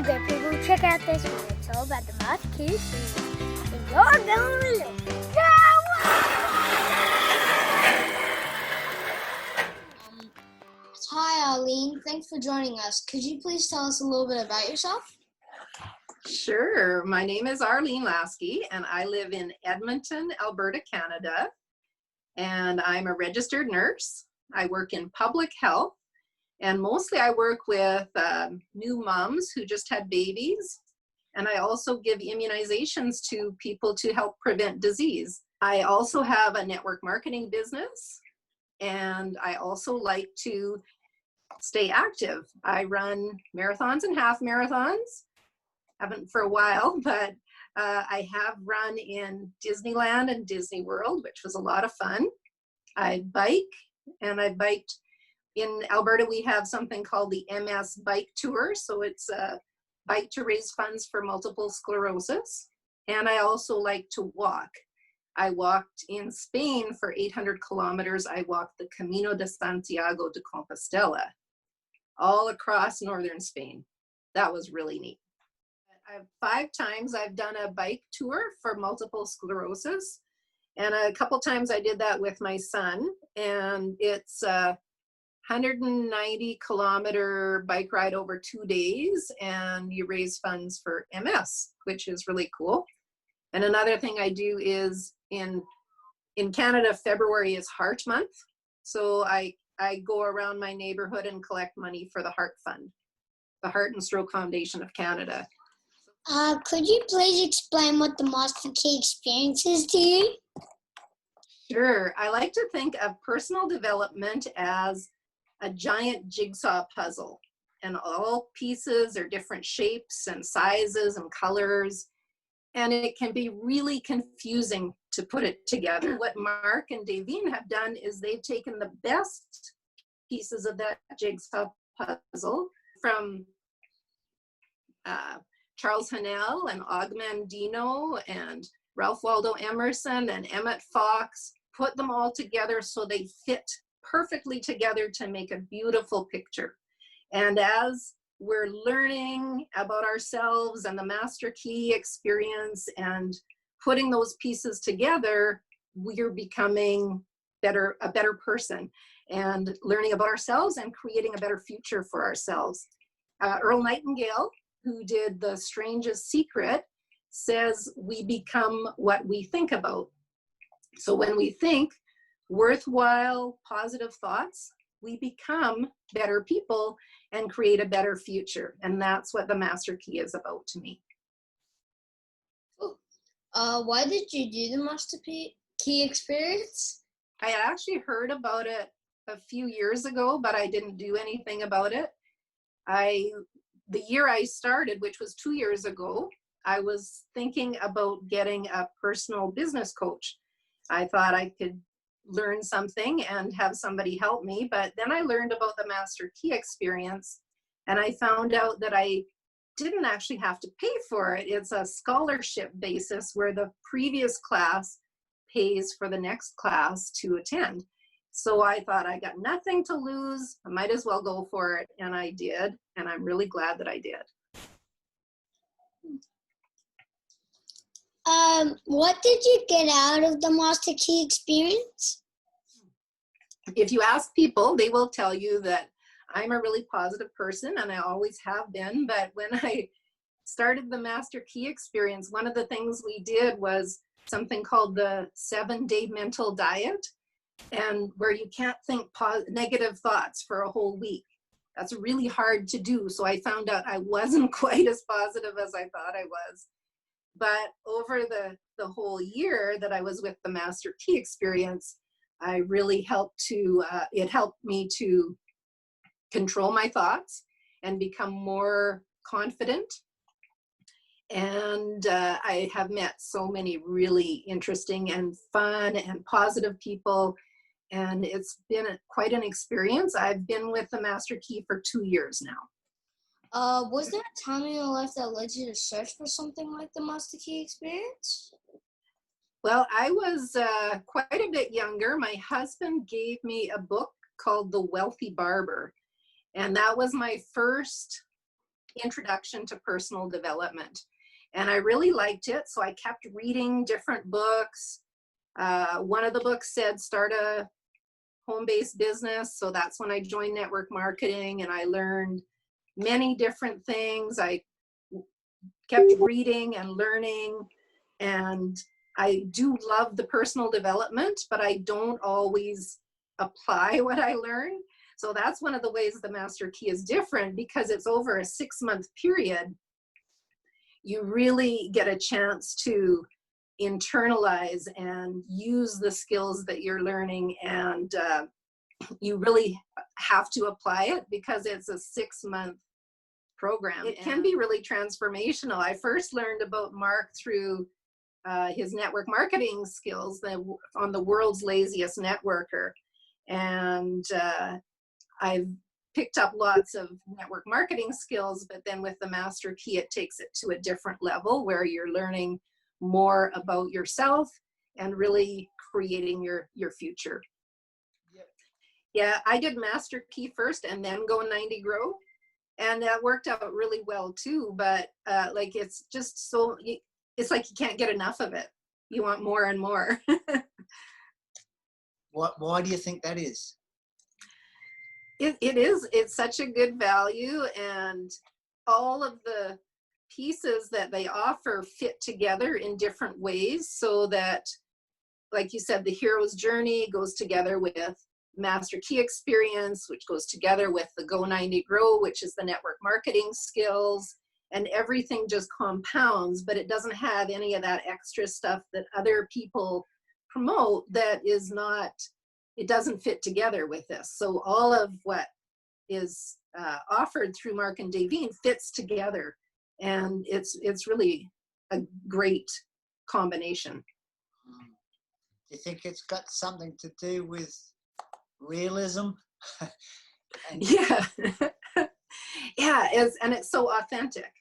there, people. Check out this one. It's all about the Laskey experience. And you're going to love it. Hi, Arlene. Thanks for joining us. Could you please tell us a little bit about yourself? Sure. My name is Arlene Laskey, and I live in Edmonton, Alberta, Canada. And I'm a registered nurse. I work in public health, and mostly I work with new moms who just had babies. And I also give immunizations to people to help prevent disease. I also have a network marketing business, and I also like to stay active. I run marathons and half marathons. Haven't for a while, but I have run in Disneyland and Disney World, which was a lot of fun. I bike, and I biked in Alberta. We have something called the MS Bike Tour, so it's a bike to raise funds for multiple sclerosis. And I also like to walk. I walked in Spain for 800 kilometers. I walked the Camino de Santiago de Compostela all across northern Spain. That was really neat. 5 times I've done a bike tour for multiple sclerosis, and a couple times I did that with my son, and it's a 190 kilometer bike ride over 2 days, and you raise funds for MS, which is really cool. And another thing I do is in Canada, February is Heart Month, so I go around my neighborhood and collect money for the Heart Fund, the Heart and Stroke Foundation of Canada. Could you please explain what the Master Key experience is to you? Sure. I like to think of personal development as a giant jigsaw puzzle, and all pieces are different shapes and sizes and colors, and it can be really confusing to put it together. What Mark and Davine have done is they've taken the best pieces of that jigsaw puzzle from Charles Hanel and Og Mandino and Ralph Waldo Emerson and Emmett Fox, put them all together so they fit perfectly together to make a beautiful picture. And as we're learning about ourselves and the Master Key experience and putting those pieces together, we're becoming a better person and learning about ourselves and creating a better future for ourselves. Earl Nightingale, who did The Strangest Secret, says we become what we think about. So when we think worthwhile, positive thoughts, we become better people and create a better future. And that's what the Master Key is about to me. Why did you do the Master Key experience? I actually heard about it a few years ago, but I didn't do anything about it. The year I started, which was 2 years ago, I was thinking about getting a personal business coach. I thought I could learn something and have somebody help me, but then I learned about the Master Key experience, and I found out that I didn't actually have to pay for it. It's a scholarship basis where the previous class pays for the next class to attend. So I thought, I got nothing to lose, I might as well go for it, and I did, and I'm really glad that I did. What did you get out of the Master Key experience? If you ask people, they will tell you that I'm a really positive person, and I always have been, but when I started the Master Key experience, one of the things we did was something called the 7-day mental diet, and where you can't think negative thoughts for a whole week. That's really hard to do. So I found out I wasn't quite as positive as I thought I was. But over the whole year that I was with the Master Key experience, I really it helped me to control my thoughts and become more confident. And I have met so many really interesting and fun and positive people, and it's been quite an experience. I've been with the Master Key for 2 years now. Was there a time in your life that led you to search for something like the Master Key experience? Well, I was quite a bit younger. My husband gave me a book called The Wealthy Barber, and that was my first Introduction to Personal Development. And I really liked it, so I kept reading different books. One of the books said start a home-based business, so that's when I joined network marketing, and I learned many different things. I kept reading and learning, and I do love the personal development, but I don't always apply what I learn. So that's one of the ways the Master Key is different, because it's over a 6-month period. You really get a chance to internalize and use the skills that you're learning, and you really have to apply it because it's a 6-month program. It can be really transformational. I first learned about Mark through his network marketing skills on the World's Laziest Networker, and I've picked up lots of network marketing skills, but then with the Master Key, it takes it to a different level where you're learning more about yourself and really creating your future. Yep. Yeah, I did Master Key first and then Go 90 Grow, and that worked out really well too, but like it's just so, it's like you can't get enough of it. You want more and more. Why do you think that is? It is. It's such a good value, and all of the pieces that they offer fit together in different ways, so that, like you said, the hero's journey goes together with Master Key experience, which goes together with the Go 90 Grow, which is the network marketing skills, and everything just compounds, but it doesn't have any of that extra stuff that other people promote that is not, it doesn't fit together with this. So all of what is offered through Mark and Davine fits together, and it's really a great combination. Do you think it's got something to do with realism? Yeah. Yeah, and it's so authentic.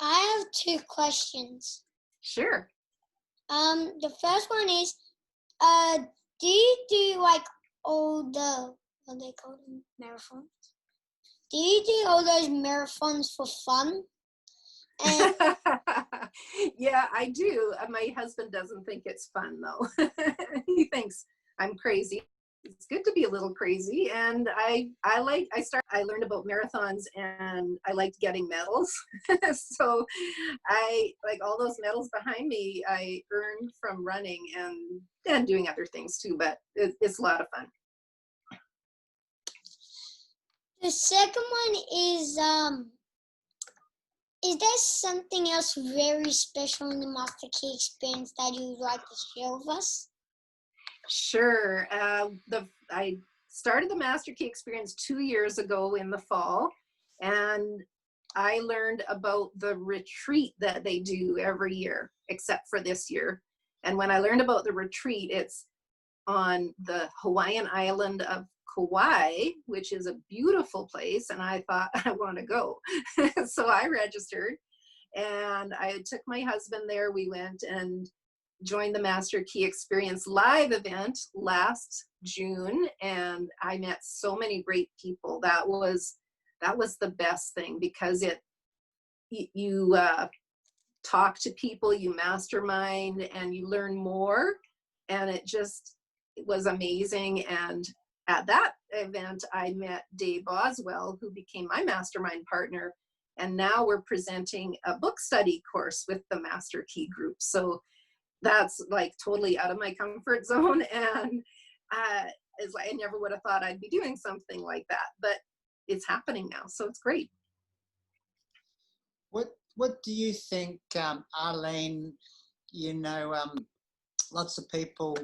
I have 2 questions. Sure. The first one is, do you do like all the, what do they call them, marathons? Do you do all those marathons for fun? And Yeah, I do. My husband doesn't think it's fun though. He thinks I'm crazy. It's good to be a little crazy, and I learned about marathons, and I liked getting medals. So I like all those medals behind me I earned from running and doing other things too, but it's a lot of fun. the second one is there something else very special in the Master Key experience that you would like to share with us? Sure. I started the Master Key experience 2 years ago in the fall, and I learned about the retreat that they do every year, except for this year. And when I learned about the retreat, it's on the Hawaiian island of Kauai, which is a beautiful place, and I thought, I want to go. So I registered, and I took my husband there. We went and joined the Master Key Experience live event last June, and I met so many great people. That was the best thing, because you talk to people, you mastermind, and you learn more, and it was amazing. And at that event, I met Dave Boswell, who became my mastermind partner, and now we're presenting a book study course with the Master Key group. So that's like totally out of my comfort zone, and it's like I never would have thought I'd be doing something like that, but it's happening now, so it's great. What do you think, Arlene? You know, lots of people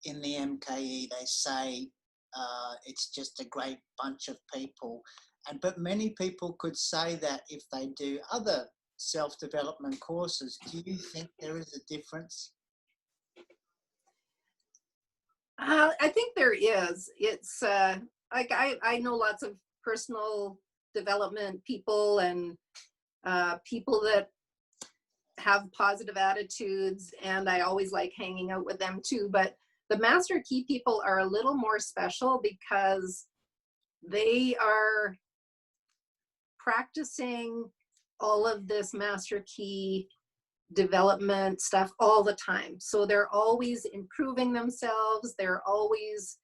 in the MKE, they say it's just a great bunch of people, but many people could say that if they do other self-development courses. Do you think there is a difference? I think there is. It's like I know lots of personal development people, and people that have positive attitudes, and I always like hanging out with them too. But the Master Key people are a little more special because they are practicing all of this master key development stuff all the time. So they're always improving themselves. They're always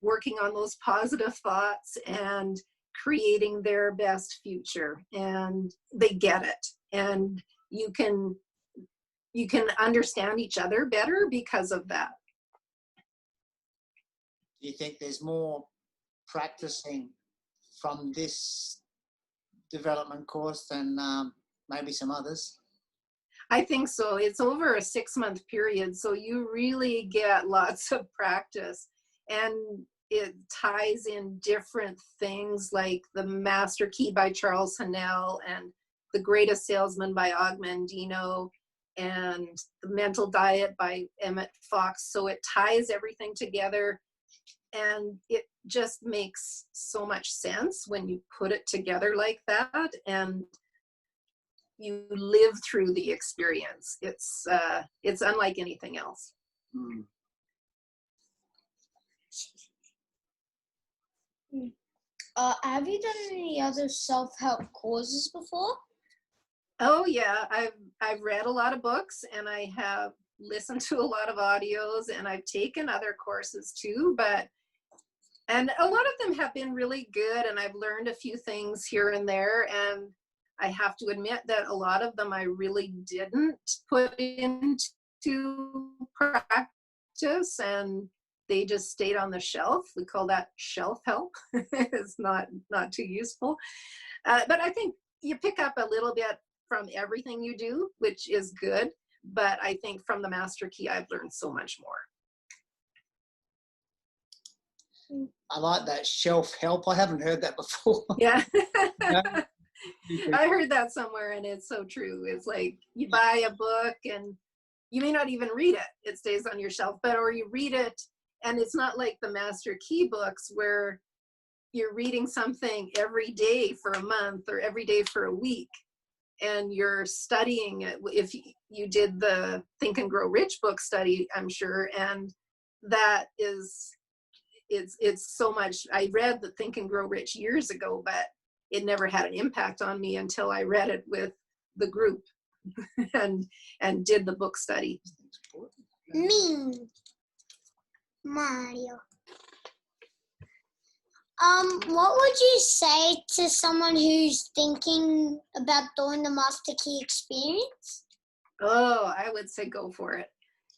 working on those positive thoughts and creating their best future. And they get it. And you can understand each other better because of that. Do you think there's more practicing from this development course than maybe some others? I think so. It's over a 6-month period, so you really get lots of practice, and it ties in different things like the Master Key by Charles Hannell and The Greatest Salesman by Og Mandino and The Mental Diet by Emmett Fox. So it ties everything together, and it just makes so much sense when you put it together like that, and you live through the experience. It's unlike anything else. Have you done any other self-help courses before? Oh yeah, I've read a lot of books, and I have listened to a lot of audios, and I've taken other courses too, and a lot of them have been really good, and I've learned a few things here and there, and I have to admit that a lot of them I really didn't put into practice, and they just stayed on the shelf. We call that shelf help. It's not too useful. But I think you pick up a little bit from everything you do, which is good. But I think from the Master Key, I've learned so much more. I like that shelf help. I haven't heard that before. Yeah. No? I heard that somewhere, and it's so true. It's like you buy a book and you may not even read it. It stays on your shelf, or you read it, and it's not like the Master Key books where you're reading something every day for a month or every day for a week, and you're studying it. If you did the Think and Grow Rich book study, I'm sure, and that is, it's so much. I read the Think and Grow Rich years ago, but it never had an impact on me until I read it with the group and did the book study. Me, Mario. What would you say to someone who's thinking about doing the Master Key experience? Oh, I would say go for it.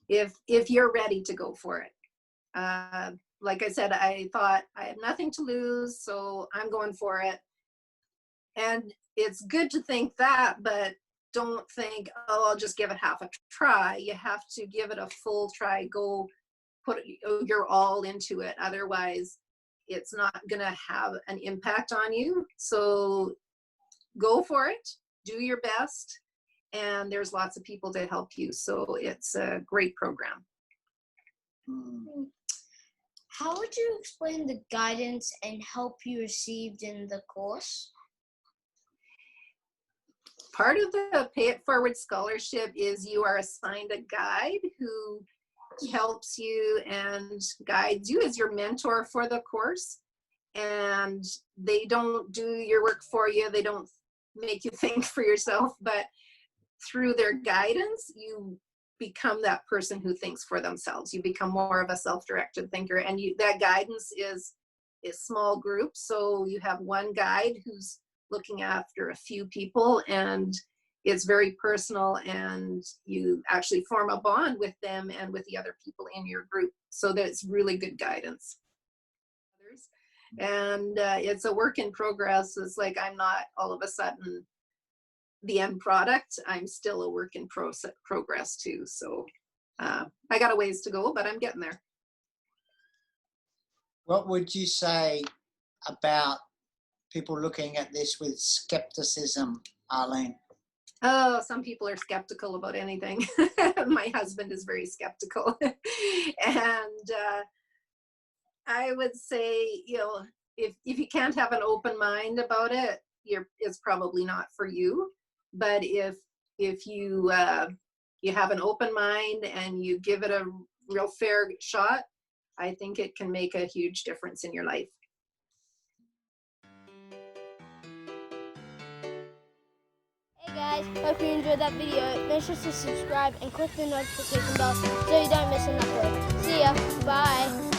If you're ready to go for it. Like I said, I thought I had nothing to lose, so I'm going for it. And it's good to think that, but don't think, oh, I'll just give it half a try. You have to give it a full try. Go put your all into it. Otherwise, it's not going to have an impact on you. So go for it. Do your best. And there's lots of people to help you. So it's a great program. How would you explain the guidance and help you received in the course? Part of the Pay It Forward scholarship is you are assigned a guide who helps you and guides you as your mentor for the course. And they don't do your work for you. They don't make you think for yourself, but through their guidance, you become that person who thinks for themselves. You become more of a self-directed thinker, and that guidance is small groups. So you have one guide who's looking after a few people, and it's very personal, and you actually form a bond with them and with the other people in your group. So that's really good guidance. And it's a work in progress. It's like I'm not all of a sudden the end product. I'm still a work in progress too. So I got a ways to go, but I'm getting there. What would you say about people looking at this with skepticism, Arlene? Oh, some people are skeptical about anything. My husband is very skeptical. And I would say, if you can't have an open mind about it, it's probably not for you. But if you have an open mind and you give it a real fair shot, I think it can make a huge difference in your life. guys. Hope you enjoyed that video. Make sure to subscribe and click the notification bell so you don't miss an upload. See ya. Bye.